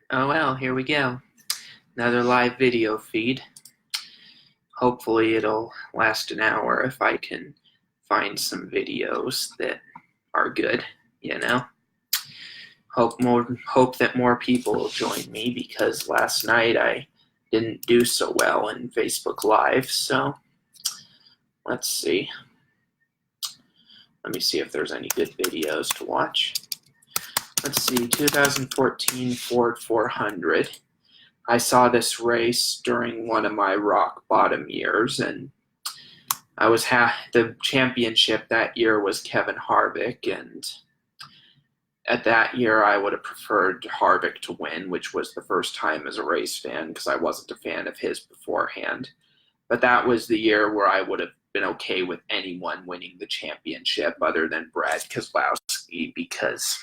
Oh well, here we go. Another live video feed. Hopefully it'll last an hour if I can find some videos that are good, you know. Hope that more people will join me, because last night I didn't do so well in Facebook Live, so let's see. Let me see if there's any good videos to watch. Let's see, 2014 Ford 400. I saw this race during one of my rock bottom years, and I was the championship that year was Kevin Harvick, and at that year I would have preferred Harvick to win, which was the first time as a race fan, because I wasn't a fan of his beforehand. But that was the year where I would have been okay with anyone winning the championship other than Brad Keselowski, because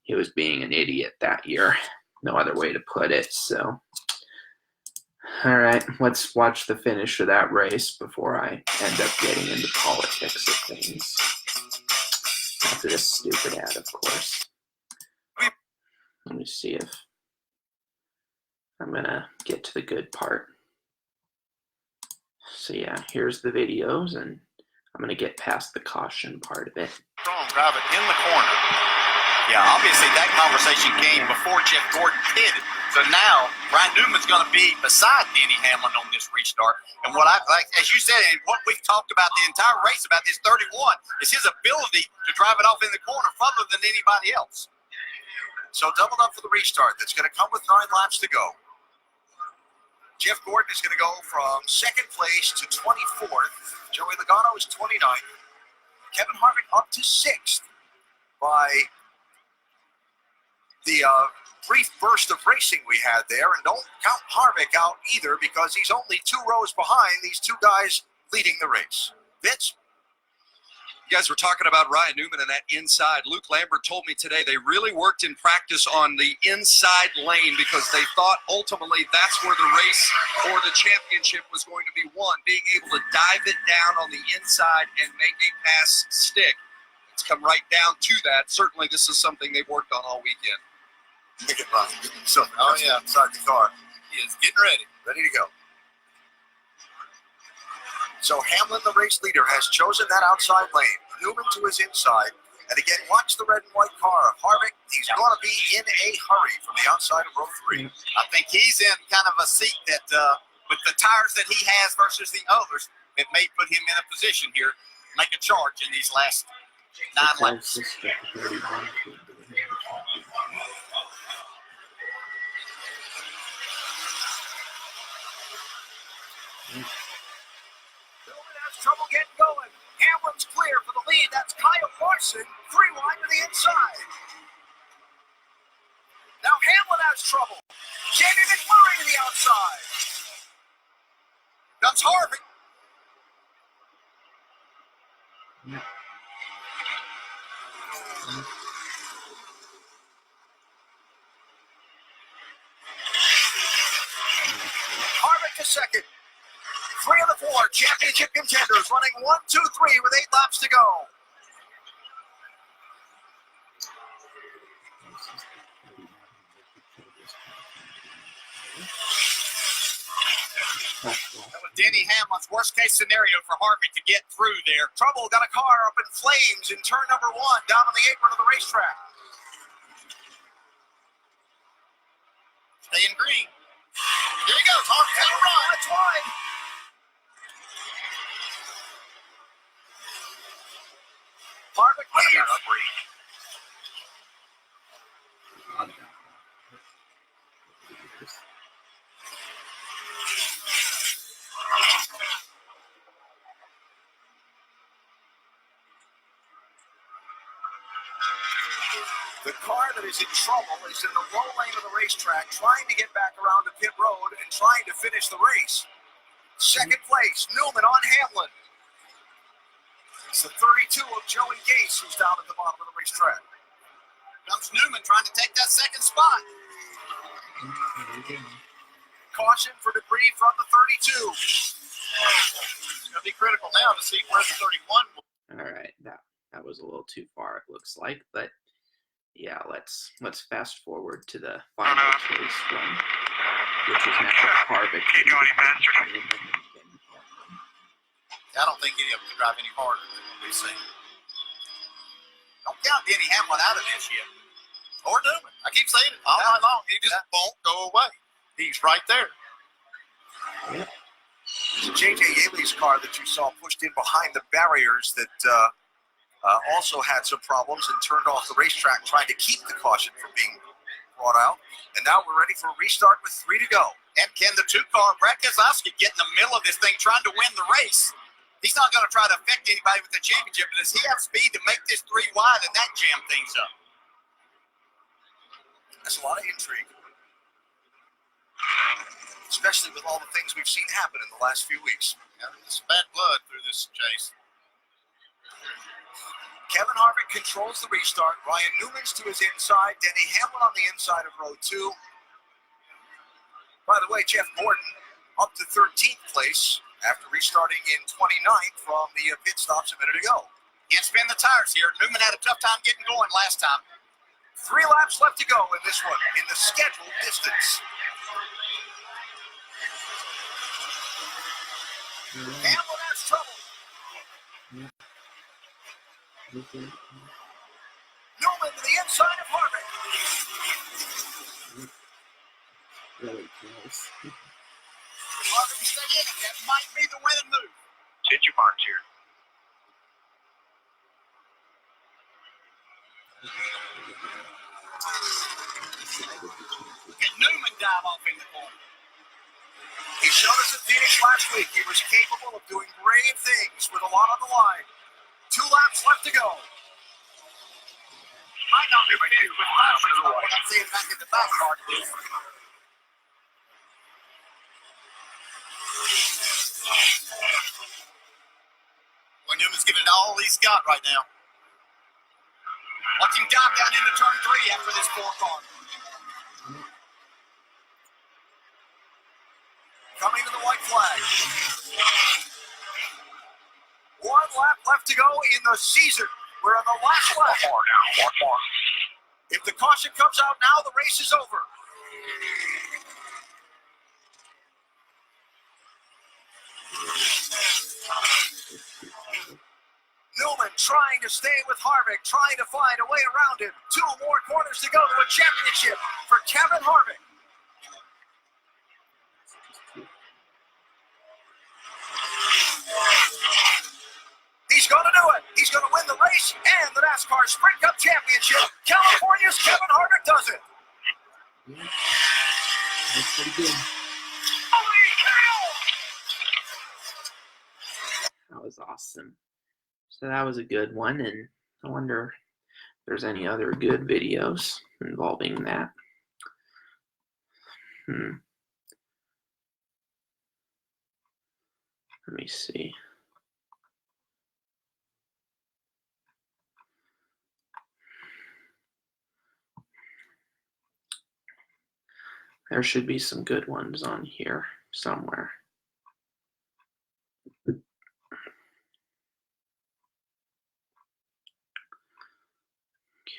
he was being an idiot that year. No other way to put it. So, all right, let's watch the finish of that race before I end up getting into politics of things. After this stupid ad, of course. Let me see if I'm gonna get to the good part. So yeah, here's the videos, and I'm gonna get past the caution part of it. Strong drive it in the corner. Yeah, obviously that conversation came before Jeff Gordon pitted. So now Ryan Newman's going to be beside Denny Hamlin on this restart. And what I like, as you said, and what we've talked about the entire race about this 31 is his ability to drive it off in the corner further than anybody else. So doubled up for the restart. That's going to come with 9 laps to go. Jeff Gordon is going to go from 2nd place to 24th. Joey Logano is 29th. Kevin Harvick up to 6th by the brief burst of racing we had there. And don't count Harvick out either, because he's only 2 rows behind these 2 guys leading the race. Vince? You guys were talking about Ryan Newman and that inside. Luke Lambert told me today they really worked in practice on the inside lane because they thought ultimately that's where the race or the championship was going to be won, being able to dive it down on the inside and make a pass stick. It's come right down to that. Certainly this is something they've worked on all weekend. Look at Ryan getting himself inside the car. He is getting ready to go. So Hamlin, the race leader, has chosen that outside lane. Newman to his inside. And again, watch the red and white car of Harvick. He's going to be in a hurry from the outside of row 3. I think he's in kind of a seat that, with the tires that he has versus the others, it may put him in a position here to make a charge in these last 9 laps. Trouble getting going. Hamlin's clear for the lead. That's Kyle Larson, 3 wide to the inside. Now Hamlin has trouble. Jamie McMurray to the outside. Comes Harvick. Harvick to 2nd. 3 of the 4 championship contenders running 1, 2, 3 with 8 laps to go. That was Denny Hamlin's worst case scenario for Harvick to get through there. Trouble got a car up in flames in turn number 1 down on the apron of the racetrack. Stay in green. Here he goes. Harvick's got a run. That's wide. Harvick leads. The car that is in trouble is in the low lane of the racetrack, trying to get back around to pit road and trying to finish the race. 2nd place, Newman on Hamlin. It's the 32 of Joey Gase who's down at the bottom of the racetrack. Comes Newman trying to take that 2nd spot. Caution for debris from the 32. It's going to be critical now to see where the 31 will. All right, that was a little too far, it looks like, but Yeah, let's fast forward to the final chase from which is now Harvick. Can't go any faster. I don't think any of them can drive any harder than what we've seen. Don't count Denny Hamlin out of this yet. Or Newman. I keep saying it all night long. He just won't go away. He's right there. Yep. J.J. Yaley's car that you saw pushed in behind the barriers that also had some problems and turned off the racetrack trying to keep the caution from being brought out. And now we're ready for a restart with 3 to go. And can the two-car, Brad Keselowski, get in the middle of this thing trying to win the race? He's not going to try to affect anybody with the championship, but does he have speed to make this 3 wide and that jam things up? That's a lot of intrigue, especially with all the things we've seen happen in the last few weeks. Yeah, there's bad blood through this chase. Kevin Harvick controls the restart. Ryan Newman's to his inside. Denny Hamlin on the inside of row 2. By the way, Jeff Gordon up to 13th place after restarting in 29th from the pit stops a minute ago. Can't spin the tires here. Newman had a tough time getting going last time. 3 laps left to go in this one, in the scheduled distance. Hamlin has trouble. Newman to the inside of Harvick. Really close. Harvick stay in it. That might be the winning move. Hit your marks here. Can Newman dive off in the corner? He showed us at Phoenix last week he was capable of doing brave things with a lot on the line. 2 laps left to go. Might not be finished with miles to the right. I'm seeing back in the back part of this. Well, Newman's giving it all he's got right now. Watch him dive down into turn 3 after this 4 car. Coming to the white flag. 1 lap left to go in the season. We're on the last lap. One more. If the caution comes out now, the race is over. Newman trying to stay with Harvick, trying to find a way around him. 2 more corners to go to a championship for Kevin Harvick. He's going to do it. He's going to win the race and the NASCAR Sprint Cup Championship. California's Kevin Harvick does it. That's pretty good. Holy cow! That was awesome. So that was a good one, and I wonder if there's any other good videos involving that. Let me see. There should be some good ones on here somewhere.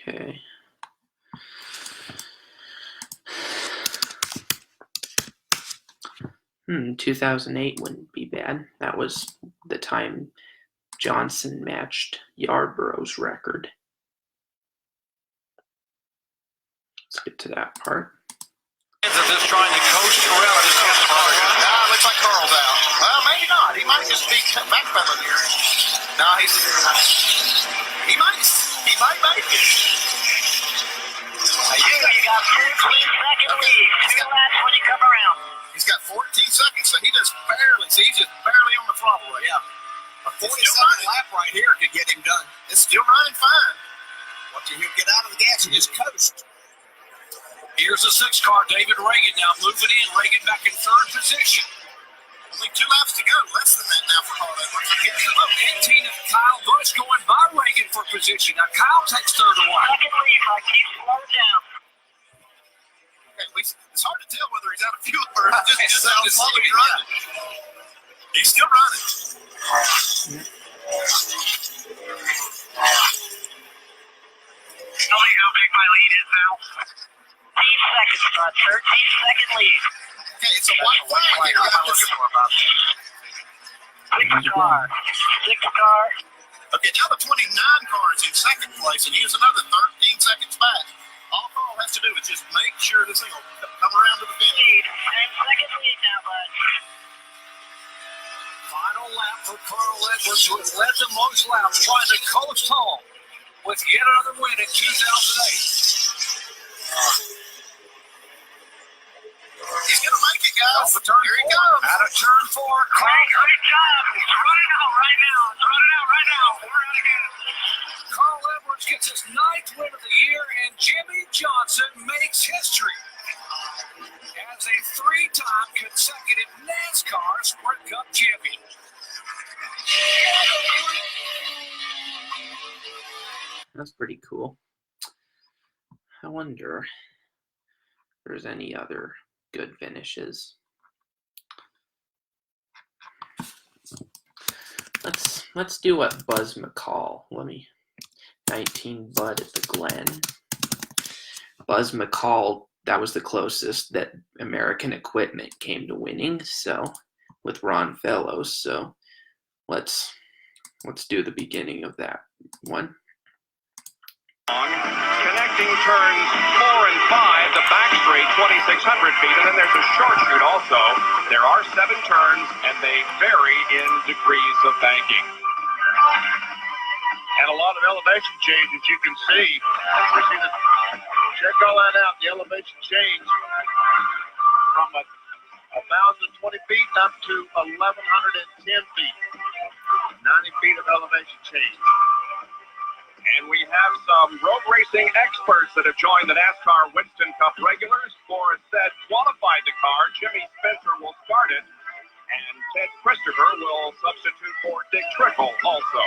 Okay. 2008 wouldn't be bad. That was the time Johnson matched Yarborough's record. Let's get to that part. They're just trying to coast around this Looks like Carl's out. Well, maybe not. He might just be backpedaling here. No, he might make it. You got 14-second lead. 2 laps when you come around. He's got 14 seconds, so he's just barely on the throttle right now. A 40-second lap right here could get him done. It's still running fine. Watch him get out of the gas and just coast. Here's the 6 car, David Reagan now moving in. Reagan back in 3rd position. Only 2 laps to go. Less than that now for Harvick. Here's the look. 18 of Kyle Busch going by Reagan for position. Now Kyle takes 3rd away. Second lead, I keep slowing down. At least it's hard to tell whether he's out of fuel or just how slow he's running. He's still running. Tell me how big my now. 13 seconds, bud. 13-second lead. Okay, it's a white flag here. Six car. Okay, now the 29 car is in second place, and he is another 13 seconds back. All Carl has to do is just make sure this thing will come around to the finish. Lead. 10-second lead now, bud. Final lap for Carl Edwards, who has led the most laps, trying to coast home with yet another win in 2008. He's going to make it, guys. Here he comes. Out of turn 4. Great job. It's running out right now. We're out again. Carl Edwards gets his 9th win of the year, and Jimmy Johnson makes history as a 3-time consecutive NASCAR Sprint Cup champion. That's pretty cool. I wonder if there's any other good finishes. Let's do what Buzz McCall. 19 Bud at the Glen. Buzz McCall, that was the closest that American Equipment came to winning, so with Ron Fellows. So let's do the beginning of that one. Connecting turns 4 and 5, the back straight 2,600 feet, and then there's a short shoot also. There are 7 turns, and they vary in degrees of banking. And a lot of elevation change, as you can see. You see check all that out, the elevation change from 1,020 feet up to 1,110 feet. 90 feet of elevation change. And we have some road racing experts that have joined the NASCAR Winston Cup regulars. Flores said qualified the car. Jimmy Spencer will start it. And Ted Christopher will substitute for Dick Trickle also.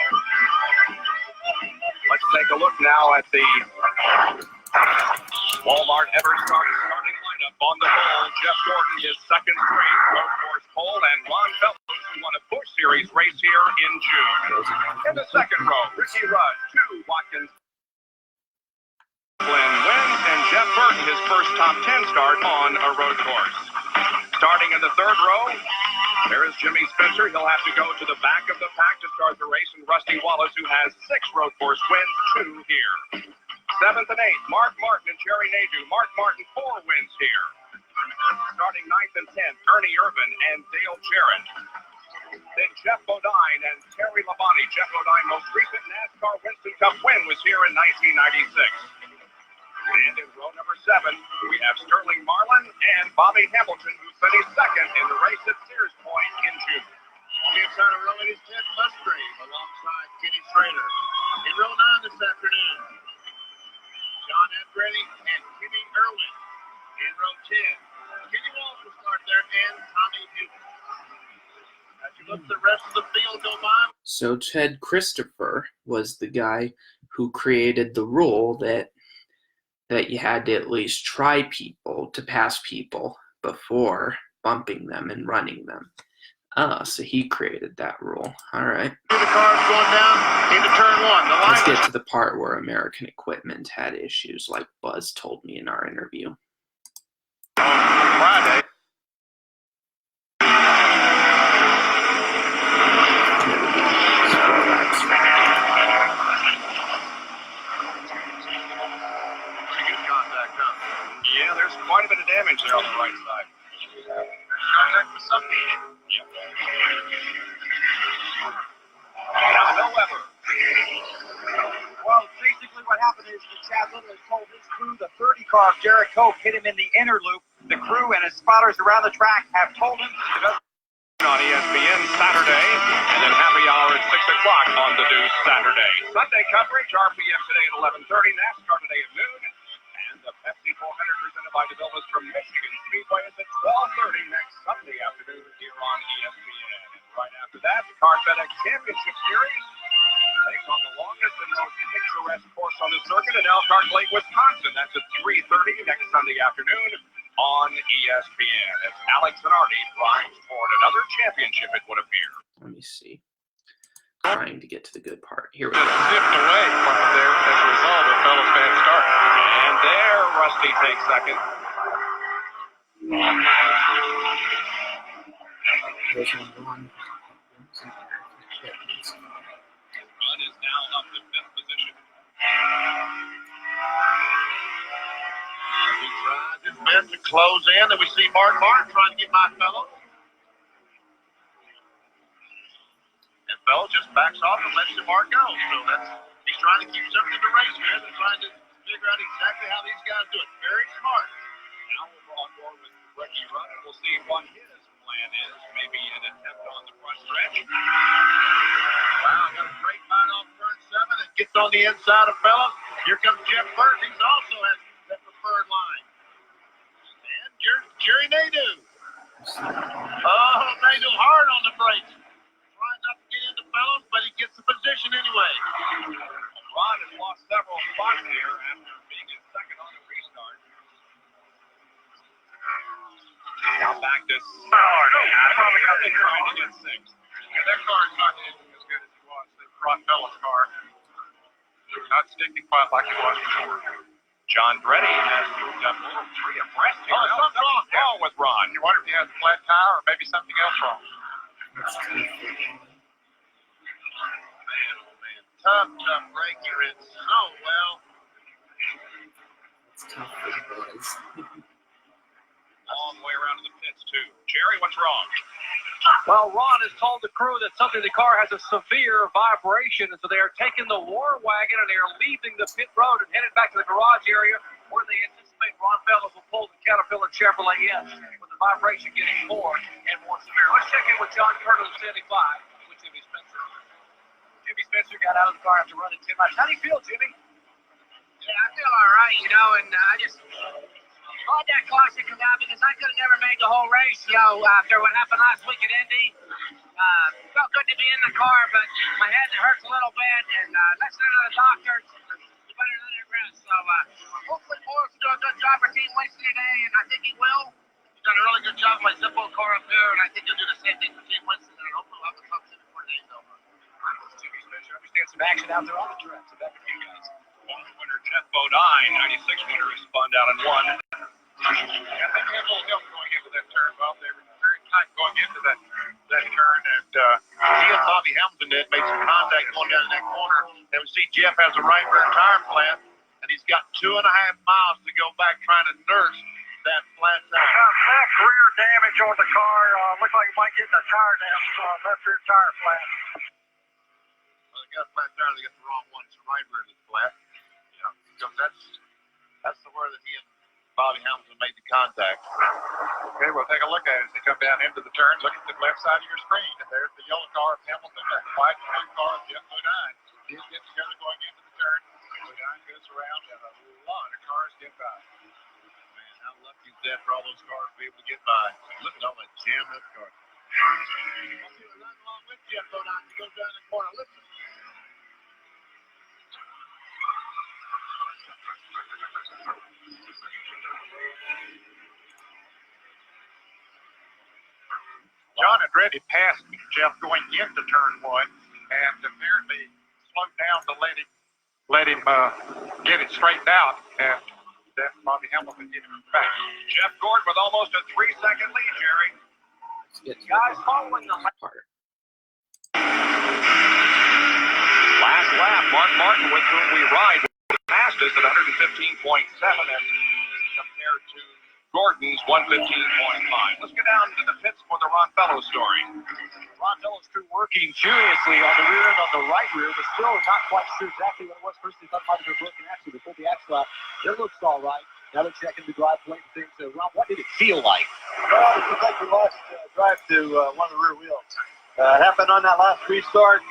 Let's take a look now at the Walmart Everstar starting lineup. On the pole, Jeff Gordon, his second straight road course pole, and Ron Fellows, who won a Busch Series race here in June. In the second row, Ricky Rudd, 2 Watkins. Glenn wins, and Jeff Burton, his first top 10 start on a road course. Starting in the third row, there is Jimmy Spencer. He'll have to go to the back of the pack to start the race, and Rusty Wallace, who has 6 road course wins, 2 here. 7th and 8th, Mark Martin and Jerry Nadeau. Mark Martin, 4 wins here. Starting 9th and 10th, Ernie Irvin and Dale Jarrett. Then Jeff Bodine and Terry Labonte. Jeff Bodine, most recent NASCAR Winston Cup win was here in 1996. And in row number 7, we have Sterling Marlin and Bobby Hamilton, who finished second in the race at Sears Point in June. On the inside of row 8 is Ted Musgrave alongside Kenny Schrader. In row 9 this afternoon, John Andretti and Kenny Irwin. In row 10, Kenny Walsh will start there, and Tommy Hughes. As you look at the rest of the field go by. So Ted Christopher was the guy who created the rule that you had to at least try people to pass people before bumping them and running them. So he created that rule. All right. The car's going down into turn 1. Let's get to the part where American Equipment had issues, like Buzz told me in our interview. Friday. Yeah, there's quite a bit of damage there on the right side. Contact with some meeting. Yep. Now, no Weber. Well, basically what happened is that Chad Little has told his crew the 30 car of Derek Cope hit him in the inner loop. The crew and his spotters around the track have told him to go On ESPN Saturday, and then happy hour at 6 o'clock on the Deuce Saturday. Sunday coverage, RPM today at 11:30, NASCAR today at noon, and the Pepsi 400 presented by Developers from Michigan Speedway is at 12:30 next Sunday afternoon here on ESPN. And right after that, the Car FedEx Championship Series takes on the longest and most picturesque course on the circuit in Elkhart Lake, Wisconsin. That's at 3:30 next Sunday afternoon on ESPN. As Alex Zanardi drives toward another championship, it would appear. Let me see. trying to get to the good part. Here we Just go. zipped away from there as a result of Fellows' bad start. And there, Rusty takes second. Run is now up to fifth position. He tries his best to close in, and we see Martin trying to get by Fellows. And Fellows just backs off and lets Mark go. So he's trying to keep something to race with and trying to figure out exactly how these guys do it. Very smart. Now we're on board with Ricky Run, and we'll see what his plan is. Maybe an attempt on the front stretch. Wow, got a great line off turn 7 and gets on the inside of Fellows. Here comes Jeff Burton. He's also has that preferred line. And Jerry Nadeau. Oh, Nadeau hard on the brakes. Trying not to get into Fellows, but he gets the position anyway. Ron has lost several spots here after being in second on the restart. Now back to probably got the trying to get sixth. Yeah, that car is not as good as it was. The Ron Fellows car. Not sticking quite like it was before. John Dreddy has moved up a little three abreast here. Oh, something's wrong with Ron. You wonder if he has a flat tire or maybe something else wrong. Man, oh man. Tough break here. It's so well. It's tough for the boys. Long way around to the pits, too. Jerry, what's wrong? Well, Ron has told the crew that something in the car has a severe vibration, and so they are taking the war wagon and they are leaving the pit road and headed back to the garage area where they anticipate Ron Fellows will pull the Caterpillar Chevrolet in with the vibration getting more and more severe. Let's check in with John Curtis of 75 with Jimmy Spencer. Jimmy Spencer got out of the car after running 10 laps. How do you feel, Jimmy? Yeah, I feel all right, and I just thought that caution come out because I could have never made the whole race, after what happened last week at Indy. Felt good to be in the car, but my head hurts a little bit, and listening to the doctors, you better let it rest. So hopefully Morris will do a good job for Team Winston today, and I think he will. He's done a really good job with my Zippo car up here, and I think he'll do the same thing for Team Winston, and hopefully we'll have the truck in before the day's over. Jimmy Spencer, I understand some action out there on the track, so back with you guys. Winner Jeff Bodine, 96 winner, is spun down and won. I think they had a little help going into that turn. Well, they were very tight going into that turn, and he and Bobby Hamilton made some contact going down in that corner. And we see Jeff has a right rear tire flat, and he's got 2.5 miles to go back trying to nurse that flat tire. Back rear damage on the car. Looks like it might get the tire down. Left rear tire flat. Well, they got a flat tire. They got the wrong one. It's the right rear that's flat. Yeah, because that's the word that he and Bobby Hamilton made the contact. Okay, we'll take a look at it as they come down into the turn. Look at the left side of your screen. And there's the yellow car of Hamilton and the white and blue car of Jeff Bodine. These get together going into the turn. Bodine goes around and a lot of cars get by. Man, how lucky is that for all those cars to be able to get by? Look at all that jammed up cars. We'll see what's running along with Jeff Bodine. He goes down the corner. Listen. John Andretti passed Jeff going into turn 1 and apparently slowed down to let him get it straightened out, and then Bobby Hamilton get him back. Jeff Gordon with almost a 3-second lead, Jerry. Guys following the Part. Last lap, Mark Martin, with whom we ride, fastest at 115.7 as compared to Gordon's 115.5. Let's get down to the pits for the Ron Fellows story. Ron Fellows crew working furiously on the rear and on the right rear, but still not quite sure exactly what it was. First they thought it might have been a broken axle. They pulled the axle out. It looks all right. Now they're checking the drive plate and things. Ron, what did it feel like? Well, it looks like we lost drive to one of the rear wheels. It happened on that last restart.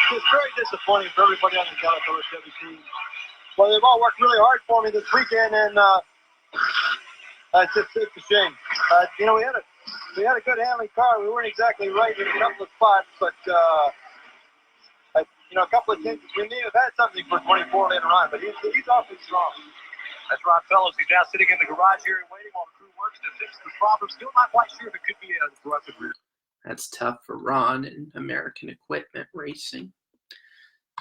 Just very disappointing for everybody on the Caterpillar Chevy team. Well, they've all worked really hard for me this weekend, and it's a shame. We had a good handling car. We weren't exactly right in a couple of spots, but a couple of changes. We may have had something for 24 later on, but he's awfully strong. That's Ron Fellows. He's now sitting in the garage area waiting while the crew works to fix the problem. Still not quite sure if it could be a aggressive rear. That's tough for Ron in American Equipment Racing.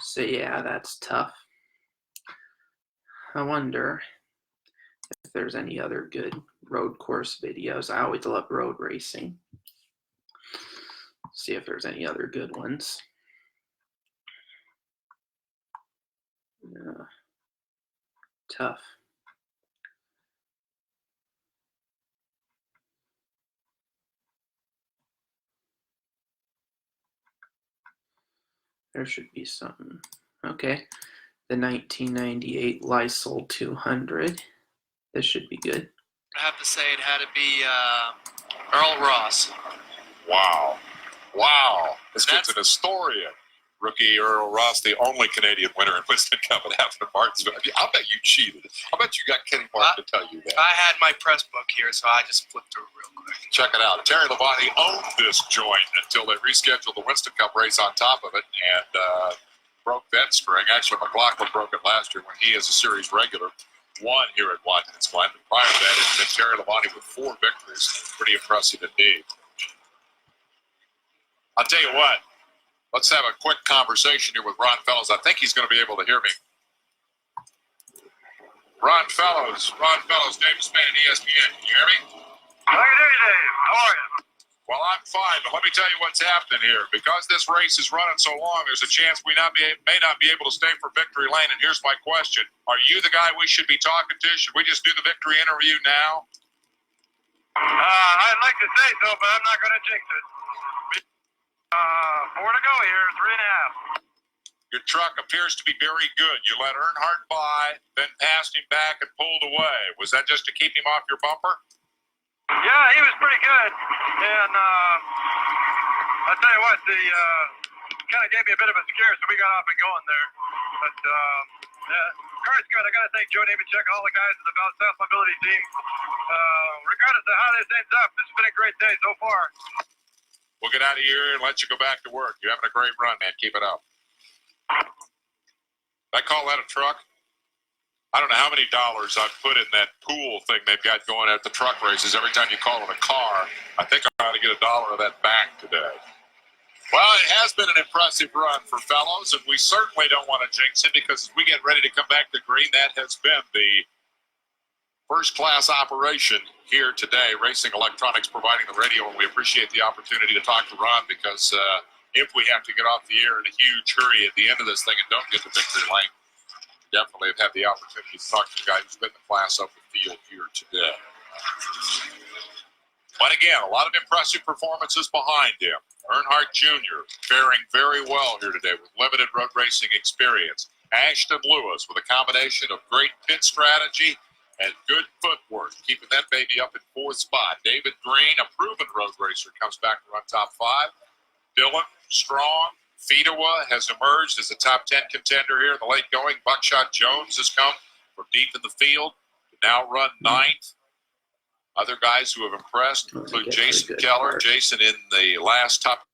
So yeah, that's tough. I wonder if there's any other good road course videos. I always love road racing. See if there's any other good ones. Yeah. Tough. There should be something. Okay. The 1998 Lysol 200. This should be good. I have to say it had to be Earl Ross. Wow. Wow. This kid's an historian. Rookie Earl Ross, the only Canadian winner in Winston Cup at half of Martinsville. I'll bet you cheated. I'll bet you got Kenny Martin to tell you that. I had my press book here, so I just flipped through it real quick. Check it out. Terry Labonte owned this joint until they rescheduled the Winston Cup race on top of it and broke that string. Actually, McLaughlin broke it last year when he, as a series regular, won here at Watkins Glen. Prior to that, it's been Terry Labonte with 4 victories. Pretty impressive indeed. I'll tell you what. Let's have a quick conversation here with Ron Fellows. I think he's going to be able to hear me. Ron Fellows, Dave Span, ESPN. Can you hear me? I can hear you, Dave. How are you? Well, I'm fine, but let me tell you what's happening here. Because this race is running so long, there's a chance we may not be able to stay for victory lane. And here's my question. Are you the guy we should be talking to? Should we just do the victory interview now? I'd like to say so, but I'm not going to jinx it. 4 to go here, 3.5. Your truck appears to be very good. You let Earnhardt by, then passed him back and pulled away. Was that just to keep him off your bumper? Yeah, he was pretty good. And I'll tell you what, the kind of gave me a bit of a scare, so we got off and going there. But yeah, car's good. I got to thank Joe Nemechek, all the guys in the South Mobility team. Regardless of how this ends up, it's been a great day so far. We'll get out of here and let you go back to work. You're having a great run, man. Keep it up. I call that a truck? I don't know how many dollars I've put in that pool thing they've got going at the truck races. Every time you call it a car, I think I ought to get $1 of that back today. Well, it has been an impressive run for Fellows, and we certainly don't want to jinx it because as we get ready to come back to green, that has been the first-class operation here today, Racing Electronics providing the radio, and we appreciate the opportunity to talk to Ron because if we have to get off the air in a huge hurry at the end of this thing and don't get to victory lane, definitely have had the opportunity to talk to the guy who's been the class up the field here today. But again, a lot of impressive performances behind him. Earnhardt Jr. faring very well here today with limited road racing experience. Ashton Lewis with a combination of great pit strategy and good footwork, keeping that baby up in 4th spot. David Green, a proven road racer, comes back to run top 5. Dillon, strong. Fedewa has emerged as a top 10 contender here in the late going. Buckshot Jones has come from deep in the field to now run 9th. Other guys who have impressed include Jason Keller. Jason in the last top.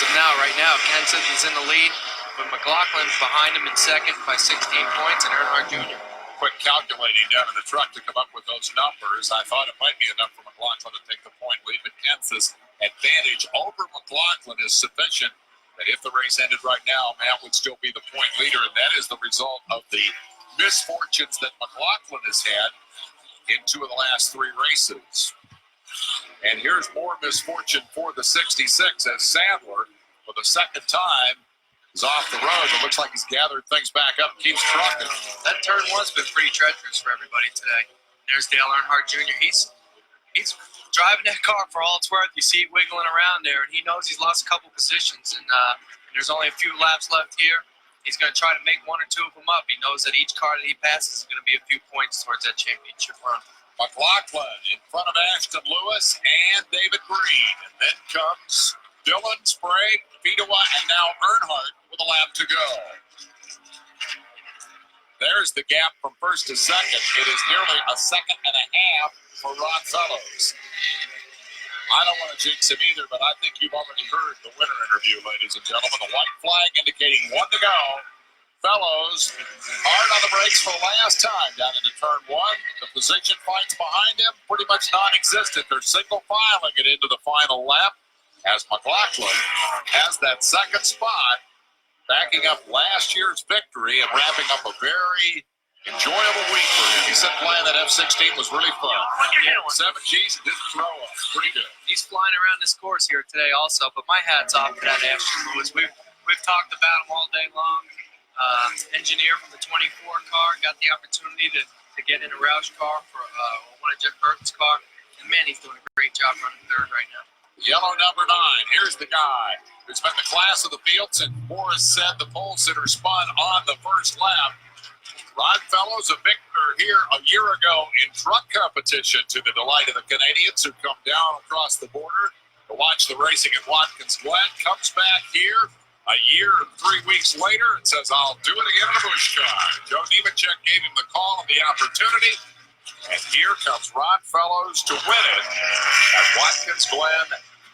Right now, Kenson is in the lead, but McLaughlin's behind him in 2nd by 16 points, and Earnhardt Jr. Quick calculating down in the truck to come up with those numbers. I thought it might be enough for McLaughlin to take the point lead, but Kens's advantage over McLaughlin is sufficient that if the race ended right now, Matt would still be the point leader, and that is the result of the misfortunes that McLaughlin has had in 2 of the last 3 races. And here's more misfortune for the 66 as Sadler, for the 2nd time, is off the road. It looks like he's gathered things back up and keeps trucking. That turn 1's been pretty treacherous for everybody today. There's Dale Earnhardt Jr. He's driving that car for all it's worth. You see it wiggling around there, and he knows he's lost a couple positions, and there's only a few laps left here. He's going to try to make 1 or 2 of them up. He knows that each car that he passes is going to be a few points towards that championship run. McLaughlin in front of Ashton Lewis and David Green. And then comes Dillon, Sprague, Fedewa, and now Earnhardt with a lap to go. There's the gap from 1st to 2nd. It is nearly a 2.5 seconds for Ron Fellows. I don't want to jinx him either, but I think you've already heard the winner interview, ladies and gentlemen. The white flag indicating 1 to go. Fellows hard on the brakes for the last time down into turn 1. The position fights behind him pretty much non-existent. They're single filing it into the final lap. as McLaughlin has that second spot, backing up last year's victory and wrapping up a very enjoyable week for him. He said playing that F-16 was really fun. 7 Gs, didn't throw up. Pretty good. He's flying around this course here today also, but my hat's off to that Ashton Lewis. We've talked about him all day long. Engineer from the 24 car, got the opportunity to get in a Roush car for one of Jeff Burton's car. And man, he's doing a great job running third right now. Yellow number 9. Here's the guy who's been the class of the field since Morris said the pole sitter spun on the first lap. Rod Fellows, a victor here a year ago in truck competition, to the delight of the Canadians who come down across the border to watch the racing at Watkins Glen. Comes back here a year and 3 weeks later and says, I'll do it again in a Busch car. Joe Nemechek gave him the call and the opportunity. And here comes Ron Fellows to win it at Watkins Glen,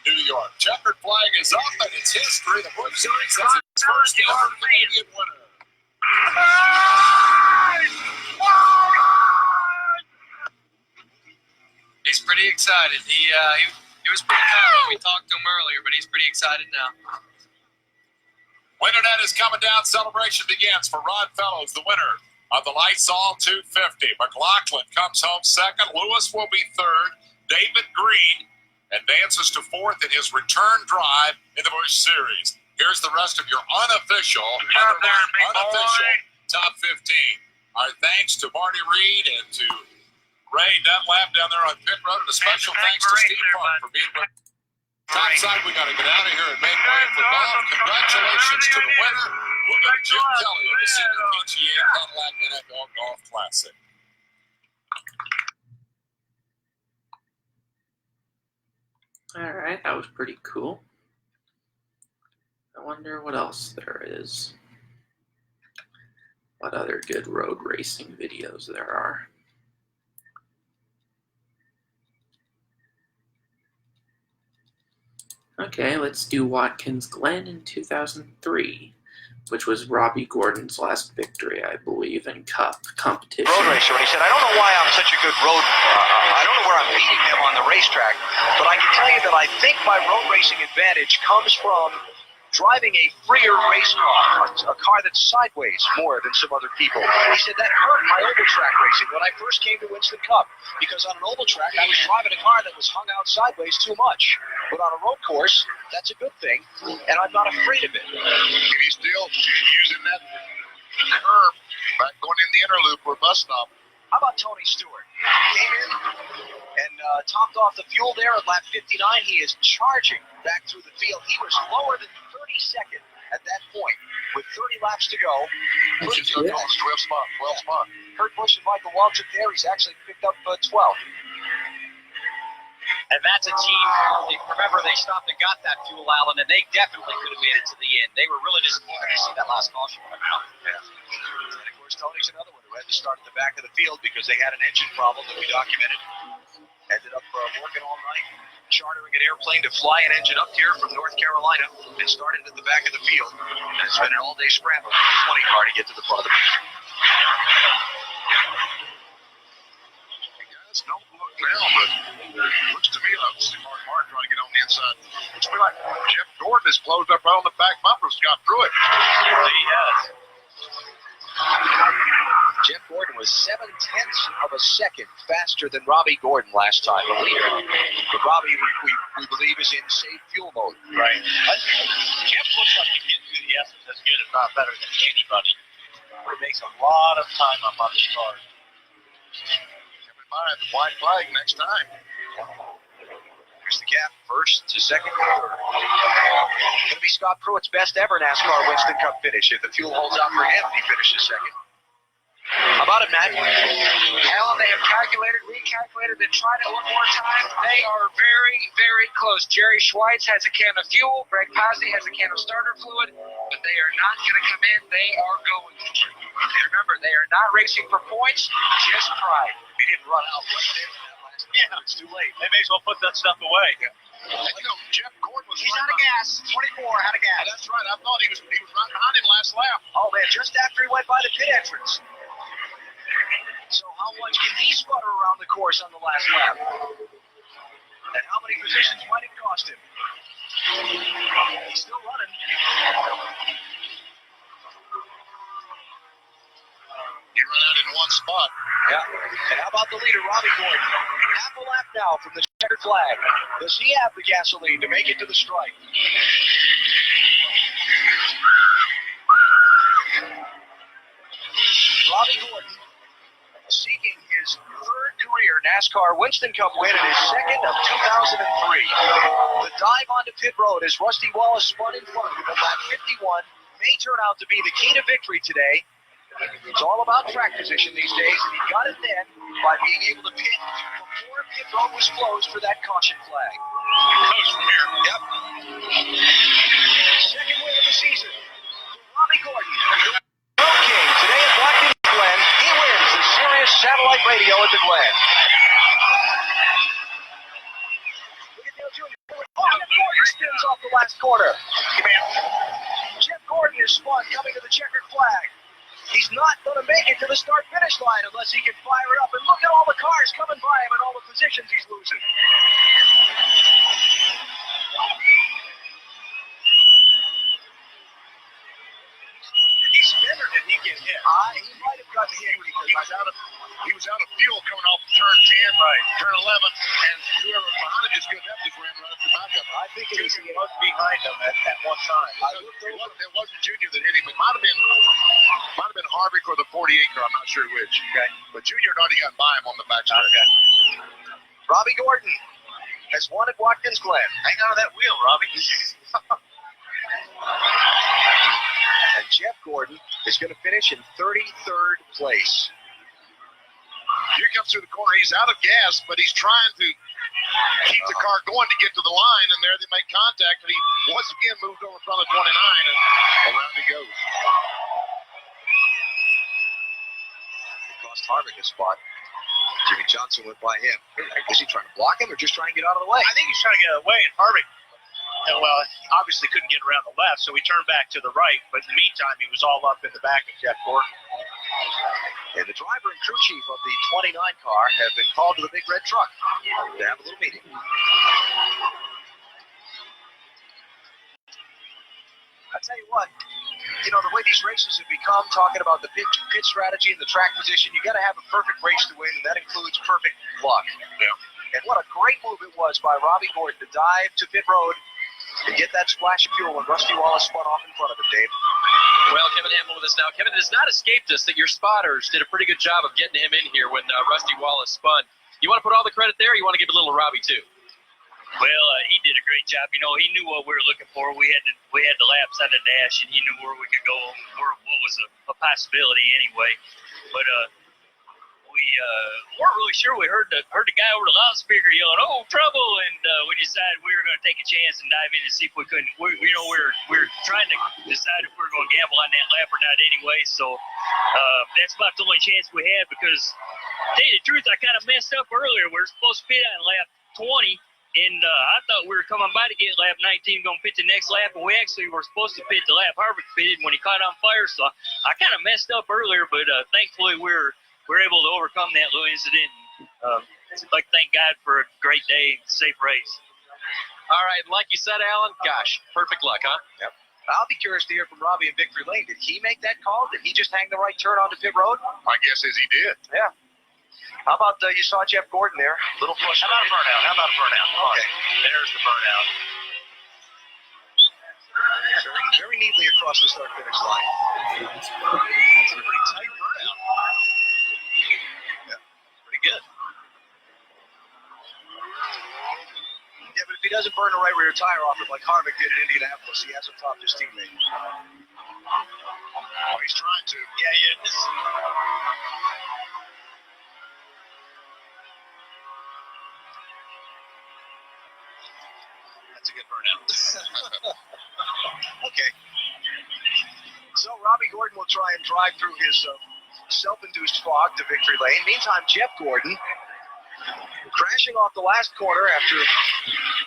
New York. Checkered flag is up, and it's history. The Busch Series has its first ever Canadian winner. He's pretty excited. He was pretty calm when we talked to him earlier, but he's pretty excited now. Winternet is coming down. Celebration begins for Ron Fellows, the winner of the Lysol 250. McLaughlin comes home second. Lewis will be third. David Green advances to fourth in his return drive in the Busch Series. Here's the rest of your unofficial top 15. Our thanks to Marty Reed and to Ray Dunlap down there on pit road, and a special thanks to Steve Funk for being with us. Topside, we got to get out of here and make way for golf. Congratulations to the winner. We'll go to Jim Kelly of the Senior PGA Cadillac NFL Golf Classic. All right, that was pretty cool. I wonder what else there is. What other good road racing videos there are. Okay, let's do Watkins Glen in 2003, which was Robbie Gordon's last victory, I believe, in Cup competition. Road racer, and he said, I don't know why I'm such a good road, I don't know where I'm beating them on the racetrack, but I can tell you that I think my road racing advantage comes from driving a freer race car, a car that's sideways more than some other people. He said that hurt my oval track racing when I first came to Winston Cup, because on an oval track I was driving a car that was hung out sideways too much. But on a road course, that's a good thing, and I'm not afraid of it. He's still using that curve back going in the inner loop or bus stop. How about Tony Stewart? Came in and topped off the fuel there at lap 59. He is charging back through the field. He was lower than 32nd at that point with 30 laps to go. 12 spot. Kurt Busch and Michael Waltrip there. He's actually picked up 12. And that's a team, remember, they stopped and got that fuel, Allen, and they definitely could have made it to the end. They were really disappointed to see that last caution come out. Yeah. And of course, Tony's another one who had to start at the back of the field because they had an engine problem that we documented. Ended up working all night, chartering an airplane to fly an engine up here from North Carolina, and started at the back of the field. And it's been an all-day scramble with the 20 car to get to the front of the field. Guys don't look down, but it looks to me like Mark trying to get on the inside. Looks to me like Jeff Gordon is closed up right on the back bumpers, got through it. He has. Jeff Gordon was 0.7 of a second faster than Robbie Gordon last time, the leader. But Robbie, we believe, is in safe fuel mode. Right. Jeff looks like he's getting through the essence as good, if not better, than anybody. He makes a lot of time up on his car. Keep in mind the white flag next time. Here's the gap, first to second to third. Going to be Scott Pruitt's best ever NASCAR Winston Cup finish. If the fuel holds out for him, he finishes second. How about it, Matt? Alan, they have calculated, recalculated, and tried it one more time. They are very, very close. Jerry Schweitz has a can of fuel. Greg Posey has a can of starter fluid, but they are not going to come in. They are going to. And remember, they are not racing for points, just pride. He didn't run out right there in that last one. Yeah, it's too late. They may as well put that stuff away. I know Jeff Gordon was He's out of gas. 24 out of gas. That's right. I thought he was right behind him last lap. Oh, man, just after he went by the pit entrance. So how much can he sputter around the course on the last lap? And how many positions might it cost him? He's still running. He ran out in one spot. Yeah. And how about the leader, Robbie Gordon? Half a lap now from the checkered flag. Does he have the gasoline to make it to the stripe? Robbie Gordon seeking his third career NASCAR Winston Cup win and his second of 2003. The dive onto pit road as Rusty Wallace spun in front of him at lap 51 may turn out to be the key to victory today. It's all about track position these days, and he got it then by being able to pit before pit road was closed for that caution flag. Comes from here. Yep. Second win of the season for Robbie Gordon. Road King today at Watkins Glen. He wins the Sirius satellite radio at the Glen. Look at Dale Jr. Oh, Jeff Gordon spins off the last corner. Jeff Gordon is spun coming to the checkered flag. He's not going to make it to the start-finish line unless he can fire it up. And look at all the cars coming by him and all the positions he's losing. Did he spin or did he get hit? He might have gotten hit. He was out of fuel coming off turn 10, right? Turn 11, and whoever was behind him just good enough just ran right up the back of him. I think it was behind him at one time. It wasn't Junior that hit him. It might have been Harvick or the 48 car. I'm not sure which. Okay. But Junior had already gotten by him on the backside. Okay. Robbie Gordon has won at Watkins Glen. Hang on to that wheel, Robbie. And Jeff Gordon is going to finish in 33rd place. Here comes through the corner. He's out of gas, but he's trying to keep the car going to get to the line, and there they make contact, and he once again moved over in front of 29, and around he goes. It cost Harvick a spot. Jimmy Johnson went by him. Is he trying to block him or just trying to get out of the way? I think he's trying to get out of the way, and Harvick, well, obviously couldn't get around the left, so he turned back to the right, but in the meantime, he was all up in the back of Jeff Gordon. And the driver and crew chief of the 29 car have been called to the big red truck to have a little meeting. I tell you what, the way these races have become, talking about the pit strategy and the track position, you got to have a perfect race to win, and that includes perfect luck. Yeah. And what a great move it was by Robbie Gordon to dive to pit road and get that splash of fuel when Rusty Wallace spun off in front of him, Dave. Well, Kevin Hamel with us now. Kevin, it has not escaped us that your spotters did a pretty good job of getting him in here when Rusty Wallace spun. You want to put all the credit there, or you want to give it a little to Robbie, too? Well, he did a great job. He knew what we were looking for. We had the laps on the dash, and he knew where we could go, what was a possibility anyway. But we weren't really sure. We heard the guy over the loudspeaker yelling, "Oh, trouble!" And we decided we were going to take a chance and dive in and see if we couldn't. We were trying to decide if we were going to gamble on that lap or not anyway. So that's about the only chance we had because, to tell you the truth, I kind of messed up earlier. We were supposed to pit on lap 20. And I thought we were coming by to get lap 19, going to pit the next lap, and we actually were supposed to pit the lap Harvick pitted when he caught on fire. So I kind of messed up earlier, but thankfully we were able to overcome that little incident. Thank God for a great day, safe race. All right, like you said, Alan, gosh, perfect luck, huh? Yep. I'll be curious to hear from Robbie in Victory Lane. Did he make that call? Did he just hang the right turn onto pit road? My guess is he did. Yeah. How about you saw Jeff Gordon there? A little frustrated. How about a burnout? Okay. There's the burnout. Very, very neatly across the start-finish line. That's a pretty tight burnout. Yeah, pretty good. Yeah, but if he doesn't burn the right rear tire off it like Harvick did at Indianapolis, he hasn't topped his teammate. Oh, he's trying to. Yeah. That's a good burnout. Okay. So Robbie Gordon will try and drive through his self-induced fog to victory lane. Meantime, Jeff Gordon crashing off the last corner after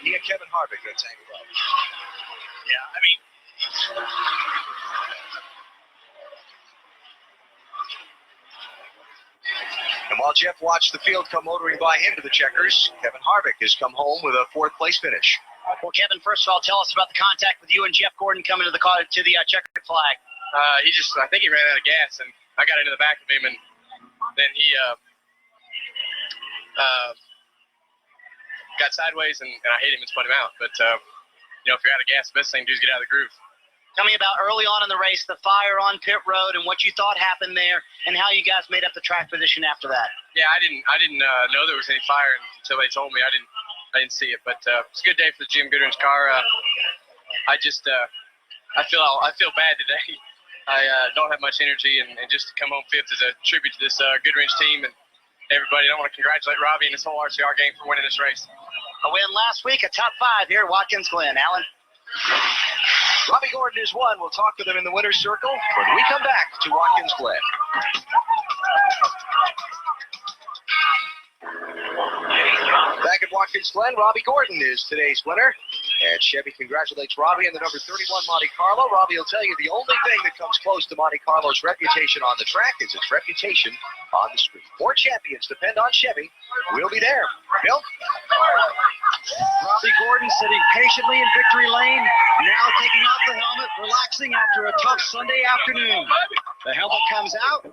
he and Kevin Harvick got tangled up. Yeah, I mean, And while Jeff watched the field come motoring by him to the checkers, Kevin Harvick has come home with a 4th place finish. Well, Kevin, first of all, tell us about the contact with you and Jeff Gordon coming to the checkered flag. I think he ran out of gas, and I got into the back of him, and then he got sideways, and I hit him and spun him out. But, if you're out of gas, the best thing to do is get out of the groove. Tell me about early on in the race, the fire on pit road, and what you thought happened there, and how you guys made up the track position after that. Yeah, I didn't know there was any fire until they told me. I didn't see it, but it's a good day for the Jim Goodwin's car. I feel bad today. I don't have much energy, and just to come home 5th is a tribute to this Goodwin's team and everybody. I want to congratulate Robbie and this whole RCR game for winning this race. A win last week, a top 5 here at Watkins Glen. Alan? Robbie Gordon is one. We'll talk with him in the winner's circle when we come back to Watkins Glen. Back at Watkins Glen, Robbie Gordon is today's winner. And Chevy congratulates Robbie in the number 31 Monte Carlo. Robbie will tell you the only thing that comes close to Monte Carlo's reputation on the track is its reputation on the street. More champions depend on Chevy. We'll be there. Bill? Robbie Gordon sitting patiently in victory lane, now taking off the helmet, relaxing after a tough Sunday afternoon. The helmet comes out,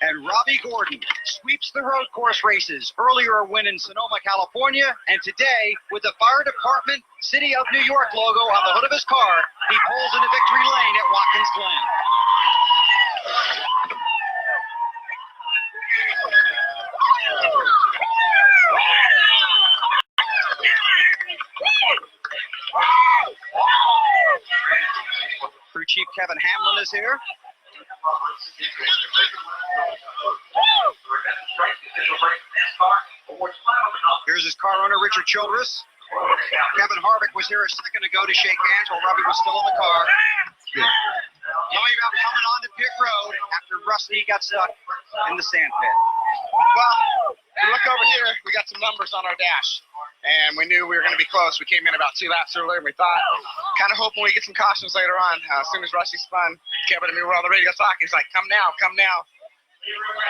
and Robbie Gordon sweeps the road course races. Earlier a win in Sonoma, California, and today, with the Fire Department City of New York logo on the hood of his car, he pulls into victory lane at Watkins Glen. Crew Chief Kevin Hamlin is here. Here's his car owner, Richard Childress. Kevin Harvick was here a second ago to shake hands while Robbie was still in the car. Tell me about coming on to pit road after Rusty got stuck in the sand pit. Well, we look over here, we got some numbers on our dash, and we knew we were going to be close. We came in about 2 laps earlier, and we thought, kind of hoping we get some cautions later on. As soon as Rusty spun, Kevin and me were on the radio talking. He's like, come now, come now.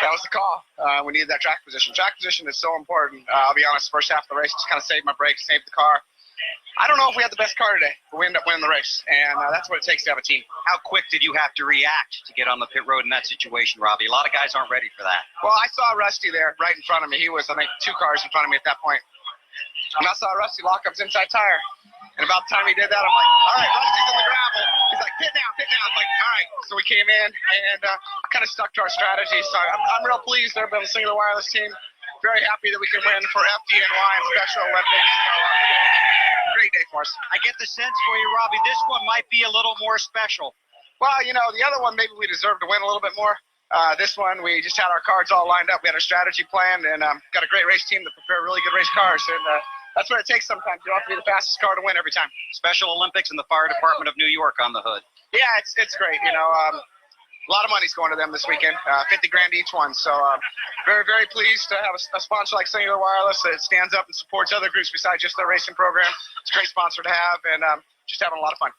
That was the call. We needed that track position. Track position is so important. I'll be honest, first half of the race just kind of saved my brakes, saved the car. I don't know if we had the best car today, but we ended up winning the race, and that's what it takes to have a team. How quick did you have to react to get on the pit road in that situation, Robbie? A lot of guys aren't ready for that. Well, I saw Rusty there right in front of me. He was, I think, 2 cars in front of me at that point. And I saw Rusty lock up his inside tire. And about the time he did that, I'm like, all right, Rusty's in the gravel. He's like, pit now, pit now. I'm like, all right. So we came in, and kind of stuck to our strategy. So I'm real pleased they're building a singular wireless team. Very happy that we can win for FDNY and Special Olympics. Great day for us. I get the sense for you, Robbie, this one might be a little more special. Well, the other one, maybe we deserved to win a little bit more. This one, we just had our cards all lined up. We had our strategy planned, and got a great race team that prepare really good race cars. And that's what it takes sometimes. You don't have to be the fastest car to win every time. Special Olympics and the Fire Department of New York on the hood. Yeah, it's great. A lot of money's going to them this weekend, $50,000 each one. So very, very pleased to have a sponsor like Singular Wireless that stands up and supports other groups besides just their racing program. It's a great sponsor to have, and just having a lot of fun.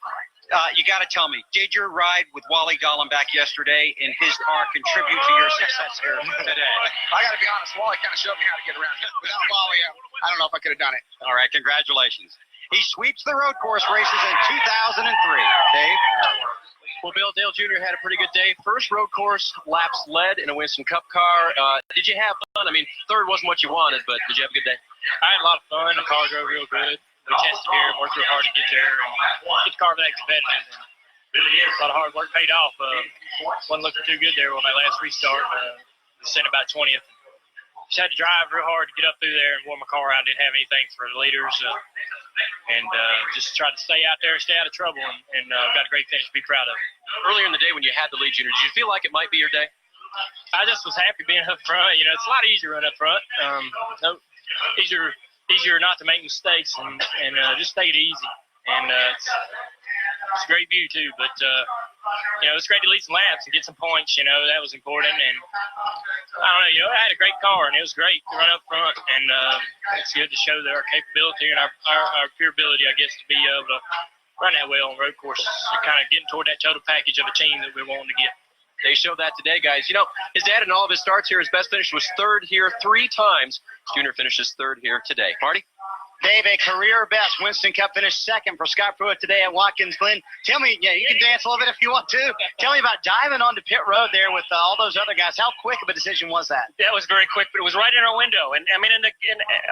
You got to tell me, did your ride with Wally Dallenbach yesterday in his car contribute to your success here today? I got to be honest, Wally kind of showed me how to get around here. Without Wally, I don't know if I could have done it. All right, congratulations. He sweeps the road course races in 2003. Dave? Well, Bill Dale Jr. had a pretty good day. First road course laps led in a Winston Cup car. Did you have fun? I mean, third wasn't what you wanted, but did you have a good day? I had a lot of fun. The car drove real good. We tested here and worked real hard to get there and get the car back competitive. A lot of hard work paid off. Wasn't looking too good there on that last restart. We sent about 20th. Just had to drive real hard to get up through there and warm my car out. Didn't have anything for the leaders. And just tried to stay out there and stay out of trouble, and got a great finish to be proud of. Earlier in the day when you had the lead, Junior, did you feel like it might be your day? I just was happy being up front. It's a lot easier running up front. Easier not to make mistakes and just take it easy. And it's a great view too. But it's great to lead some laps and get some points. That was important. And I don't know. I had a great car and it was great to run up front. And it's good to show our capability and our pure ability, I guess, to be able to run that well on road courses. We're kind of getting toward that total package of a team that we're wanting to get. they showed that today, guys. You know, his dad in all of his starts here, his best finish was third here 3 times. Junior finishes third here today. Marty? Dave, a career best. Winston Cup finished second for Scott Pruitt today at Watkins Glen. Tell me, yeah, you can dance a little bit if you want to. Tell me about diving onto pit road there with all those other guys. How quick of a decision was that? That was very quick, but it was right in our window. And I mean, and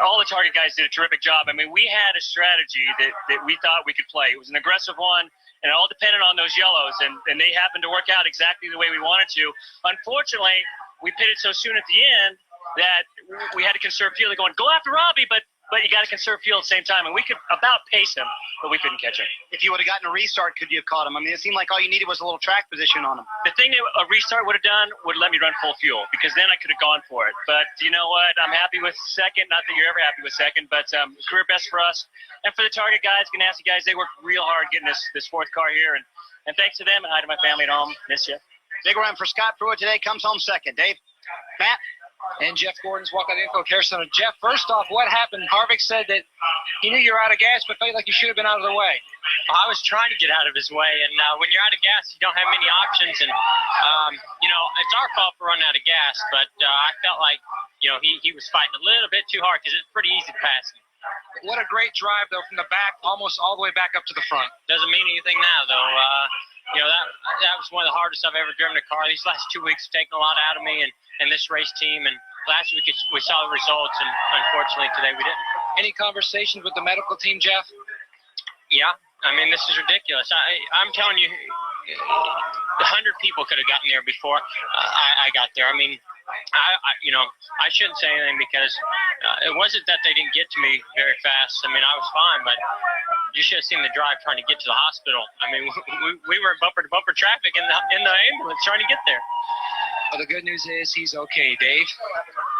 all the target guys did a terrific job. I mean, we had a strategy that we thought we could play. It was an aggressive one, and it all depended on those yellows, and they happened to work out exactly the way we wanted to. Unfortunately, we pitted so soon at the end that we had to conserve field. They're going, go after Robbie, but you got to conserve field at the same time. And we could about pace him, but we couldn't catch him. If you would have gotten a restart, could you have caught him? I mean, it seemed like all you needed was a little track position on him. The thing that a restart would have done would let me run full fuel, because then I could have gone for it. But you know what? I'm happy with second. Not that you're ever happy with second, but career best for us. And for the target guys, Ganassi guys, they worked real hard getting this fourth car here. And thanks to them, and hi to my family at home. Miss you. Big run for Scott Pruitt today. Comes home second. Dave? Matt? And Jeff Gordon's walkout info care center. Jeff, first off, what happened? Harvick said that he knew you were out of gas, but felt like you should have been out of the way. I was trying to get out of his way, and when you're out of gas, you don't have many options. And you know, it's our fault for running out of gas, but I felt like he was fighting a little bit too hard, because it's pretty easy to pass him. What a great drive, though, from the back almost all the way back up to the front. Doesn't mean anything now, though. That was one of the hardest I've ever driven a car. These last 2 weeks have taken a lot out of me, and this race team. And last week we saw the results, and unfortunately today we didn't. Any conversations with the medical team, Jeff? Yeah, I mean, this is ridiculous. I'm telling you, 100 people could have gotten there before I got there. I mean, I shouldn't say anything, because it wasn't that they didn't get to me very fast. I mean, I was fine, but you should have seen the drive trying to get to the hospital. I mean, we were in bumper-to-bumper traffic in the ambulance trying to get there. Well, the good news is he's okay, Dave.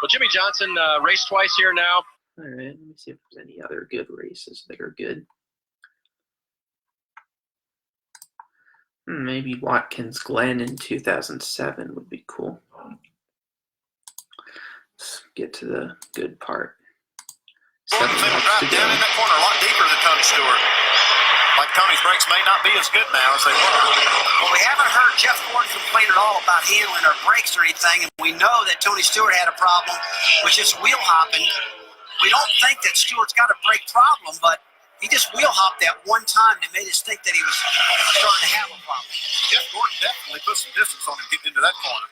Well, Jimmy Johnson raced twice here now. All right, let me see if there's any other good races that are good. Maybe Watkins Glen in 2007 would be cool. Let's get to the good part. Gordon drive down in that corner a lot deeper than Tony Stewart. Like Tony's brakes may not be as good now as they were. Well, we haven't heard Jeff Gordon complain at all about handling our brakes or anything, and we know that Tony Stewart had a problem with just wheel hopping. We don't think that Stewart's got a brake problem, but he just wheel hopped that one time that made us think that he was starting to have a problem. Jeff Gordon definitely put some distance on him getting into that corner.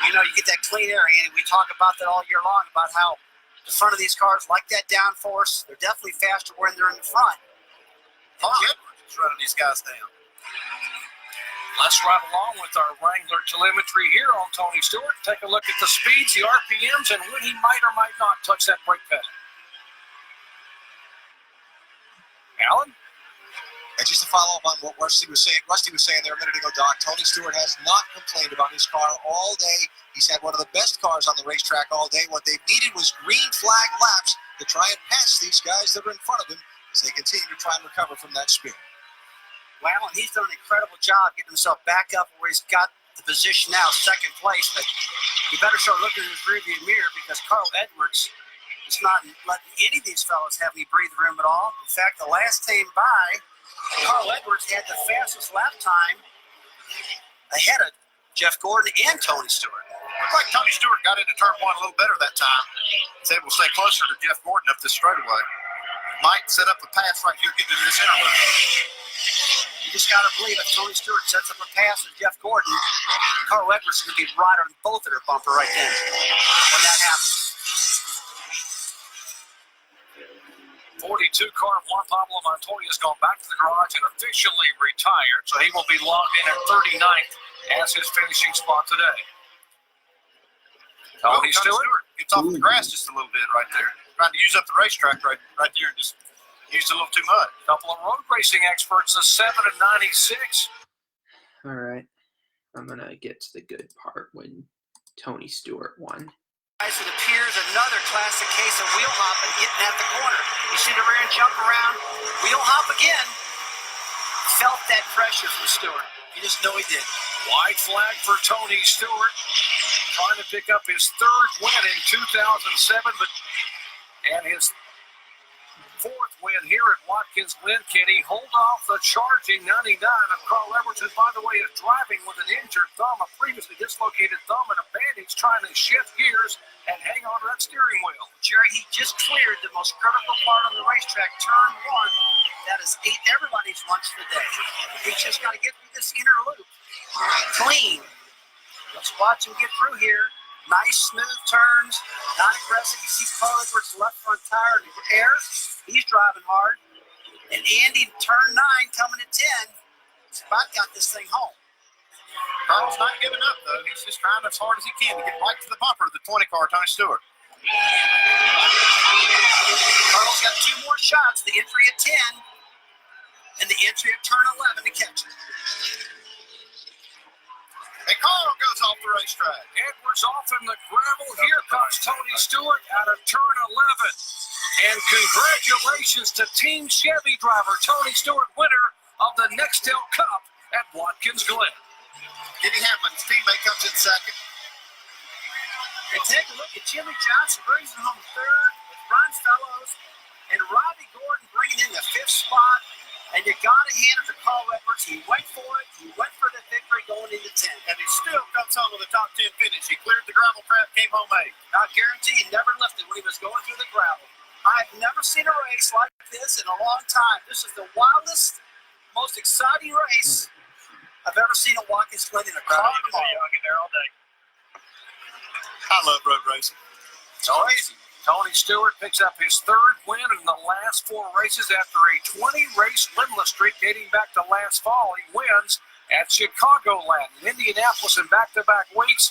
You know, you get that clean air, and we talk about that all year long, about how the front of these cars like that downforce. They're definitely faster when they're in the front. Edwards is running these guys down. Let's ride along with our Wrangler telemetry here on Tony Stewart. Take a look at the speeds, the RPMs, and when he might or might not touch that brake pedal. Alan? And just to follow up on what Rusty was saying there a minute ago, Doc, Tony Stewart has not complained about his car all day. He's had one of the best cars on the racetrack all day. What they needed was green flag laps to try and pass these guys that are in front of him as they continue to try and recover from that spin. Well, and he's done an incredible job getting himself back up where he's got the position now, second place. But he better start looking in his rearview mirror, because Carl Edwards is not letting any of these fellas have any breathing room at all. In fact, the last time by, Carl Edwards had the fastest lap time ahead of Jeff Gordon and Tony Stewart. Looked like Tony Stewart got into turn one a little better that time. He's able to stay closer to Jeff Gordon up this straightaway. Might set up a pass right here, get into this interlude. You just got to believe if Tony Stewart sets up a pass with Jeff Gordon, Carl Edwards is going to be right on both of their bumper right then when that happens. 42 car Juan Pablo Montoya has gone back to the garage and officially retired, so he will be logged in at 39th as his finishing spot today. Tony Stewart gets off the grass just a little bit right there. Trying to use up the racetrack right there and just used a little too much. A couple of road racing experts, a 7 and 96. All right, I'm going to get to the good part when Tony Stewart won. Guys, it appears another classic case of wheel hopping getting at the corner. You see the rear end jump around, wheel hop again. Felt that pressure from Stewart. You just know he did. White flag for Tony Stewart, trying to pick up his third win in 2007, and his fourth win here at Watkins Glen. Kenney hold off the charging 99 of Carl Edwards, who, by the way, is driving with an injured thumb, a previously dislocated thumb, and a bandage, trying to shift gears and hang on to that steering wheel. Jerry, he just cleared the most critical part on the racetrack, turn one. That has ate everybody's lunch for the day. He's just got to get through this inner loop clean. Let's watch him get through here. Nice, smooth turns, not aggressive. You see Carl Edwards' left front tire in the air. He's driving hard. And Andy, turn 9, coming at 10. He's about got this thing home. Carl's not giving up, though. He's just trying as hard as he can to get right to the bumper of the 20 car, Tony Stewart. Carl's got 2 more shots, the entry at 10 and the entry at turn 11 to catch it. And Carl goes off the racetrack. Edwards off in the gravel. Here comes Tony Stewart out of turn 11. And congratulations to Team Chevy driver Tony Stewart, winner of the Nextel Cup at Watkins Glen. Denny Hamlin's teammate comes in second. And take a look at Jimmy Johnson brings it home third with Ron Fellows and Robbie Gordon bringing in the 5th spot. And you got to hand it to Carl Edwards. He went for it. He went for the victory going into 10. And he still comes home with a top 10 finish. He cleared the gravel trap, came home 8. I guarantee he never lifted when he was going through the gravel. I've never seen a race like this in a long time. This is the wildest, most exciting race I've ever seen at Watkins Glen in a car. I get there all day. I love road racing. It's crazy. Tony Stewart picks up his 3rd win in the last 4 races after a 20-race winless streak dating back to last fall. He wins at Chicagoland, Indianapolis in back-to-back weeks,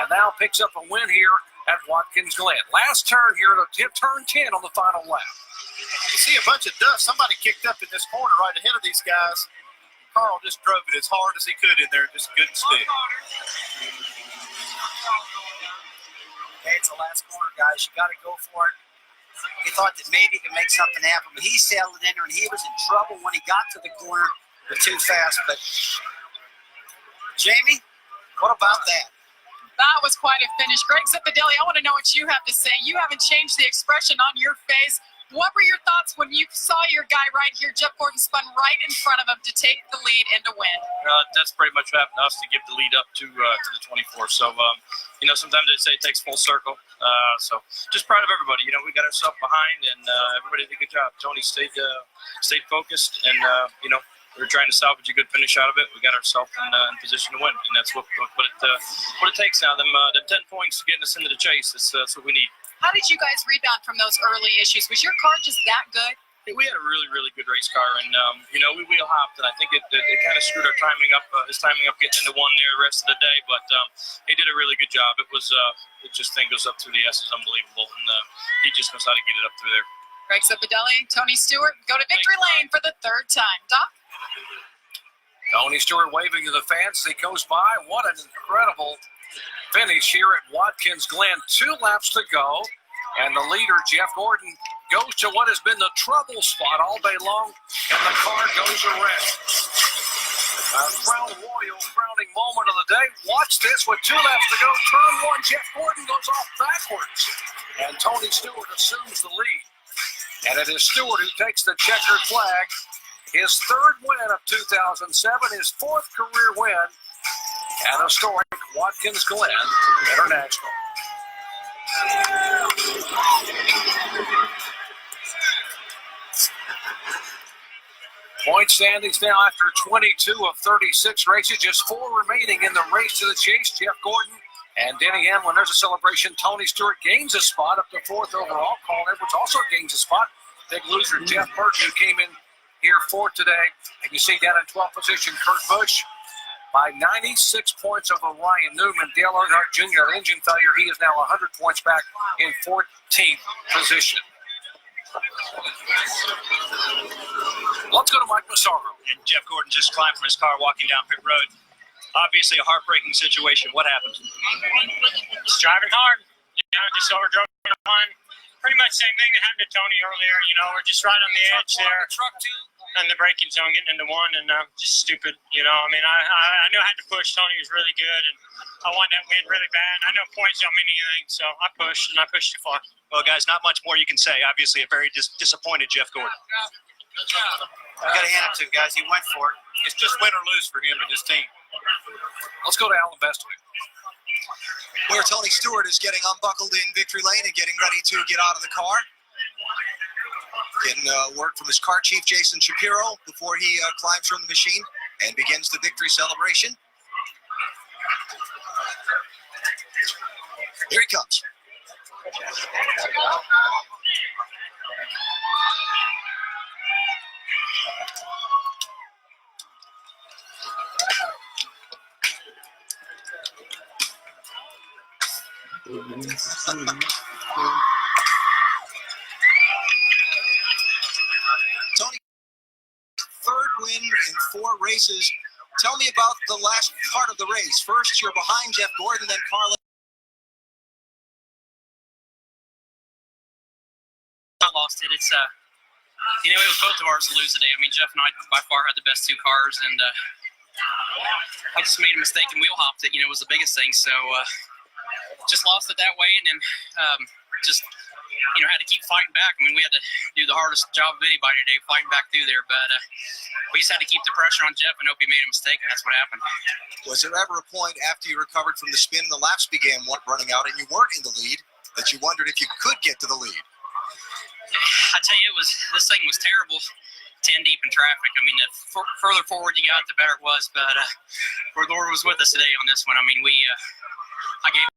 and now picks up a win here at Watkins Glen. Last turn here to turn 10 on the final lap. You see a bunch of dust. Somebody kicked up in this corner right ahead of these guys. Carl just drove it as hard as he could in there, just couldn't stick. Okay, it's the last corner, guys. You got to go for it. He thought that maybe he could make something happen, but he sailed it in there, and he was in trouble when he got to the corner. They're too fast. But Jamie, what about that? That was quite a finish. Greg Zipadelli, I want to know what you have to say. You haven't changed the expression on your face. What were your thoughts when you saw your guy right here, Jeff Gordon, spun right in front of him to take the lead and to win? That's pretty much what happened to us to give the lead up to the 24. So, sometimes they say it takes full circle. So just proud of everybody. We got ourselves behind, and everybody did a good job. Tony stayed focused, and, we were trying to salvage a good finish out of it. We got ourselves in position to win, and that's what it takes now. Them 10 points getting us into the chase. That's what we need. How did you guys rebound from those early issues? Was your car just that good? We had a really, really good race car, and we wheel hopped, and I think it kind of screwed our timing up. His timing up getting into 1 there the rest of the day, but he did a really good job. It just thing goes up through the S is unbelievable, and he just knows how to get it up through there. Greg Zipadelli, Tony Stewart, go to victory lane for the 3rd time. Doc? Tony Stewart waving to the fans as he goes by. What an incredible finish here at Watkins Glen. 2 laps to go, and the leader, Jeff Gordon, goes to what has been the trouble spot all day long, and the car goes around. Crown Royal crowning moment of the day. Watch this with 2 laps to go. Turn 1, Jeff Gordon goes off backwards, and Tony Stewart assumes the lead. And it is Stewart who takes the checkered flag. His 3rd win of 2007, his 4th career win at historic Watkins Glen International. Point standings now after 22 of 36 races, just 4 remaining in the race to the chase. Jeff Gordon and Denny Hamlin. There's a celebration. Tony Stewart gains a spot up to 4th overall. Carl Edwards also gains a spot. Big loser Jeff Burton, who came in here 4th today. And you see down in 12th position, Kurt Busch by 96 points over Ryan Newman. Dale Earnhardt Jr., engine failure. He is now 100 points back in 14th position. Let's go to Mike Massaro. And Jeff Gordon just climbed from his car walking down pit road. Obviously a heartbreaking situation. What happened? Just driving hard. Just overdrove on. Pretty much same thing that happened to Tony earlier. We're just right on the edge there. And the braking zone getting into 1, and just stupid. I knew I had to push. Tony was really good, and I wanted that win really bad. I know points don't mean anything, so I pushed, and I pushed too far. Well, guys, not much more you can say. Obviously, a very disappointed Jeff Gordon. I got to hand it to him, guys. He went for it. It's just win or lose for him and his team. Let's go to Alan Bestwick. Where Tony Stewart is getting unbuckled in victory lane and getting ready to get out of the car. Getting word from his car chief, Jason Shapiro, before he climbs from the machine and begins the victory celebration. Here he comes. Tony, third win in 4 races. Tell me about the last part of the race. First, you're behind Jeff Gordon, then Carla. I lost it. It's it was both of ours to lose today. I mean, Jeff and I by far had the best 2 cars, and I just made a mistake and wheel hopped it. Was the biggest thing. So just lost it that way, and then just had to keep fighting back. I mean, we had to do the hardest job of anybody today, fighting back through there. But we just had to keep the pressure on Jeff and hope he made a mistake, and that's what happened. Was there ever a point after you recovered from the spin and the laps began running out and you weren't in the lead that you wondered if you could get to the lead? I tell you, this thing was terrible, 10 deep in traffic. I mean, the further forward you got, the better it was. But the Lord was with us today on this one. I mean, I gave